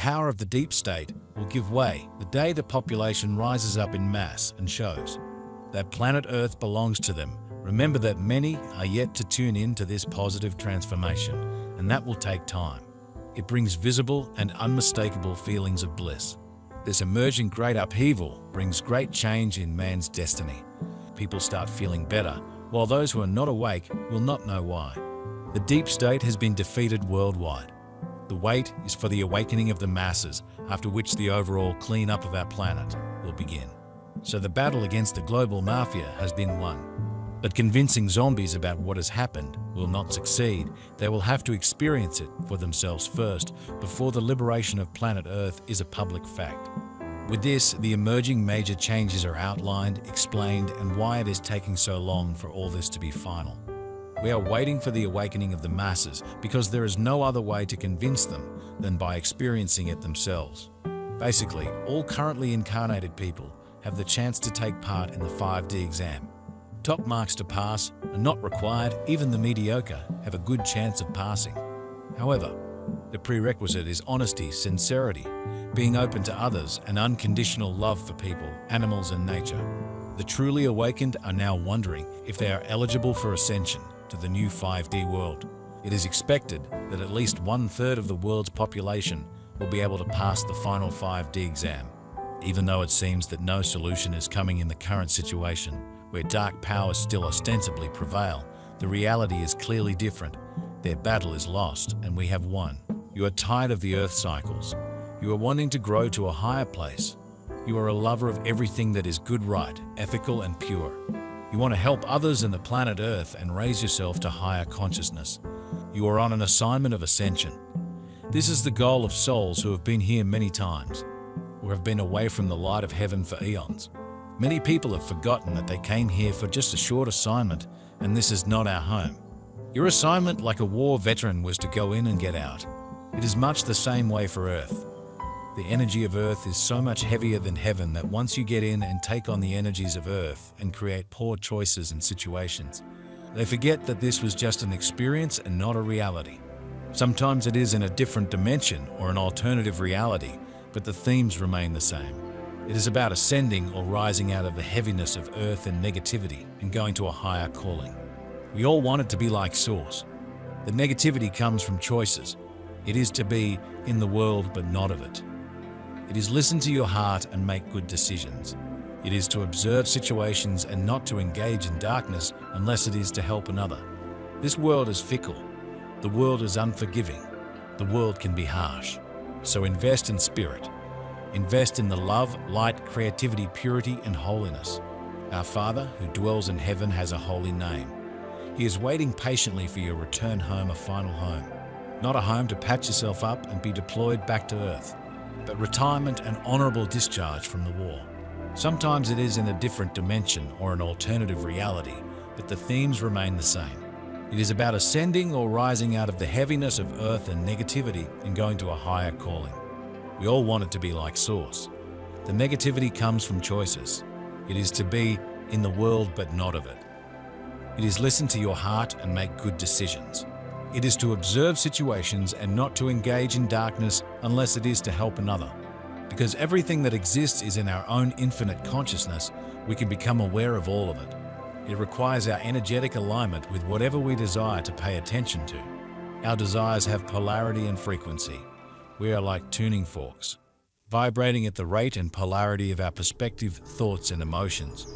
power of the deep state will give way the day the population rises up in mass and shows that planet Earth belongs to them. Remember that many are yet to tune in to this positive transformation, and that will take time. It brings visible and unmistakable feelings of bliss. This emerging great upheaval brings great change in man's destiny. People start feeling better, while those who are not awake will not know why. The deep state has been defeated worldwide. The wait is for the awakening of the masses, after which the overall clean-up of our planet will begin. So the battle against the global mafia has been won. But convincing zombies about what has happened will not succeed. They will have to experience it for themselves first, before the liberation of planet Earth is a public fact. With this, the emerging major changes are outlined, explained, and why it is taking so long for all this to be final. We are waiting for the awakening of the masses because there is no other way to convince them than by experiencing it themselves. Basically, all currently incarnated people have the chance to take part in the 5D exam. Top marks to pass are not required. Even the mediocre have a good chance of passing. However, the prerequisite is honesty, sincerity, being open to others, and unconditional love for people, animals, and nature. The truly awakened are now wondering if they are eligible for ascension to the new 5D world. It is expected that at least 1/3 of the world's population will be able to pass the final 5D exam. Even though it seems that no solution is coming in the current situation, where dark powers still ostensibly prevail, the reality is clearly different. Their battle is lost, and we have won. You are tired of the Earth cycles. You are wanting to grow to a higher place. You are a lover of everything that is good, right, ethical, and pure. You want to help others in the planet Earth and raise yourself to higher consciousness. You are on an assignment of ascension. This is the goal of souls who have been here many times, or have been away from the light of heaven for eons. Many people have forgotten that they came here for just a short assignment, and this is not our home. Your assignment, like a war veteran, was to go in and get out. It is much the same way for Earth. The energy of Earth is so much heavier than heaven that once you get in and take on the energies of Earth and create poor choices and situations, they forget that this was just an experience and not a reality. Sometimes it is in a different dimension or an alternative reality, but the themes remain the same. It is about ascending or rising out of the heaviness of Earth and negativity and going to a higher calling. We all want it to be like Source. The negativity comes from choices. It is to be in the world but not of it. It is listen to your heart and make good decisions. It is to observe situations and not to engage in darkness unless it is to help another. This world is fickle. The world is unforgiving. The world can be harsh. So invest in spirit. Invest in the love, light, creativity, purity, and holiness. Our Father, who dwells in heaven, has a holy name. He is waiting patiently for your return home, a final home. Not a home to patch yourself up and be deployed back to Earth, but retirement and honorable discharge from the war. Sometimes it is in a different dimension or an alternative reality, but the themes remain the same. It is about ascending or rising out of the heaviness of Earth and negativity and going to a higher calling. We all want it to be like Source. The negativity comes from choices. It is to be in the world but not of it. It is listen to your heart and make good decisions. It is to observe situations and not to engage in darkness unless it is to help another. Because everything that exists is in our own infinite consciousness, we can become aware of all of it. It requires our energetic alignment with whatever we desire to pay attention to. Our desires have polarity and frequency. We are like tuning forks, vibrating at the rate and polarity of our perspective, thoughts, and emotions.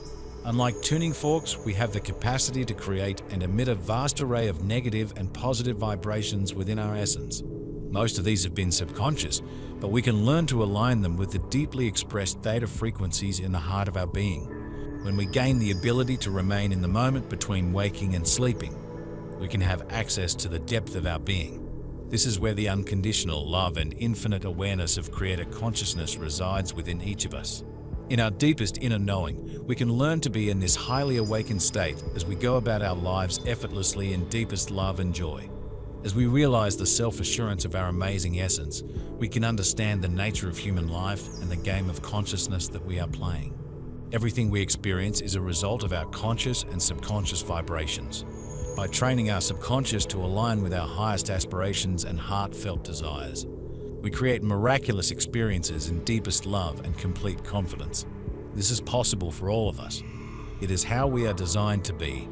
Unlike tuning forks, we have the capacity to create and emit a vast array of negative and positive vibrations within our essence. Most of these have been subconscious, but we can learn to align them with the deeply expressed theta frequencies in the heart of our being. When we gain the ability to remain in the moment between waking and sleeping, we can have access to the depth of our being. This is where the unconditional love and infinite awareness of Creator consciousness resides within each of us. In our deepest inner knowing, we can learn to be in this highly awakened state as we go about our lives effortlessly in deepest love and joy. As we realize the self-assurance of our amazing essence, we can understand the nature of human life and the game of consciousness that we are playing. Everything we experience is a result of our conscious and subconscious vibrations. By training our subconscious to align with our highest aspirations and heartfelt desires, We create miraculous experiences in deepest love and complete confidence. This is possible for all of us. It is how we are designed to be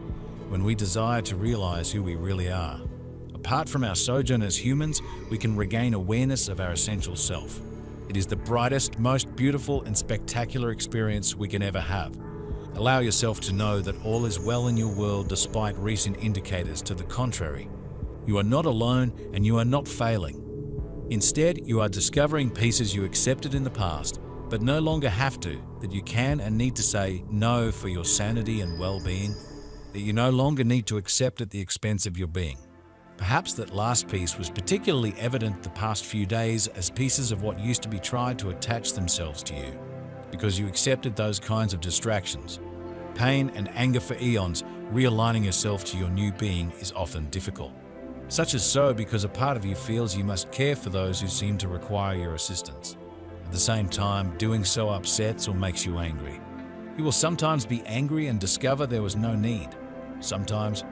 when we desire to realize who we really are. Apart from our sojourn as humans, we can regain awareness of our essential self. It is the brightest, most beautiful, and spectacular experience we can ever have. Allow yourself to know that all is well in your world despite recent indicators to the contrary. You are not alone and you are not failing. Instead, you are discovering pieces you accepted in the past, but no longer have to, that you can and need to say no for your sanity and well-being, that you no longer need to accept at the expense of your being. Perhaps that last piece was particularly evident the past few days as pieces of what used to be tried to attach themselves to you, because you accepted those kinds of distractions. Pain and anger for eons, realigning yourself to your new being is often difficult. Such is so because a part of you feels you must care for those who seem to require your assistance. At the same time, doing so upsets or makes you angry. You will sometimes be angry and discover there was no need. Sometimes,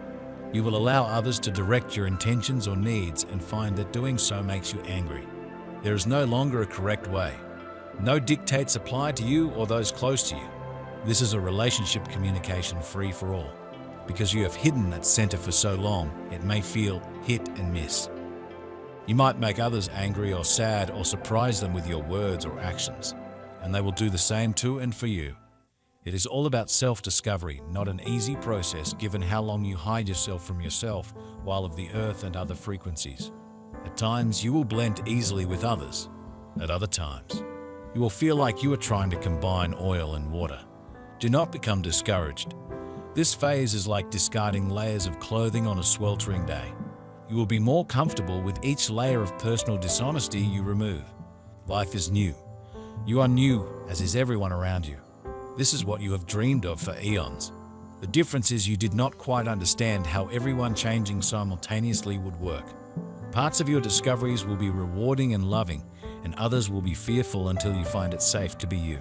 you will allow others to direct your intentions or needs and find that doing so makes you angry. There is no longer a correct way. No dictates apply to you or those close to you. This is a relationship communication free for all. Because you have hidden that center for so long, it may feel hit and miss. You might make others angry or sad or surprise them with your words or actions, and they will do the same to and for you. It is all about self-discovery, not an easy process given how long you hide yourself from yourself while of the earth and other frequencies. At times, you will blend easily with others. At other times, you will feel like you are trying to combine oil and water. Do not become discouraged. This phase is like discarding layers of clothing on a sweltering day. You will be more comfortable with each layer of personal dishonesty you remove. Life is new. You are new, as is everyone around you. This is what you have dreamed of for eons. The difference is you did not quite understand how everyone changing simultaneously would work. Parts of your discoveries will be rewarding and loving, and others will be fearful until you find it safe to be you.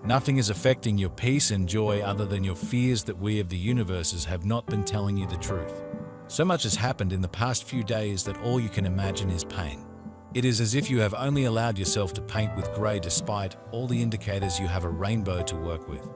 Nothing is affecting your peace and joy other than your fears that we of the universes have not been telling you the truth. So much has happened in the past few days that all you can imagine is pain. It is as if you have only allowed yourself to paint with grey despite all the indicators you have a rainbow to work with.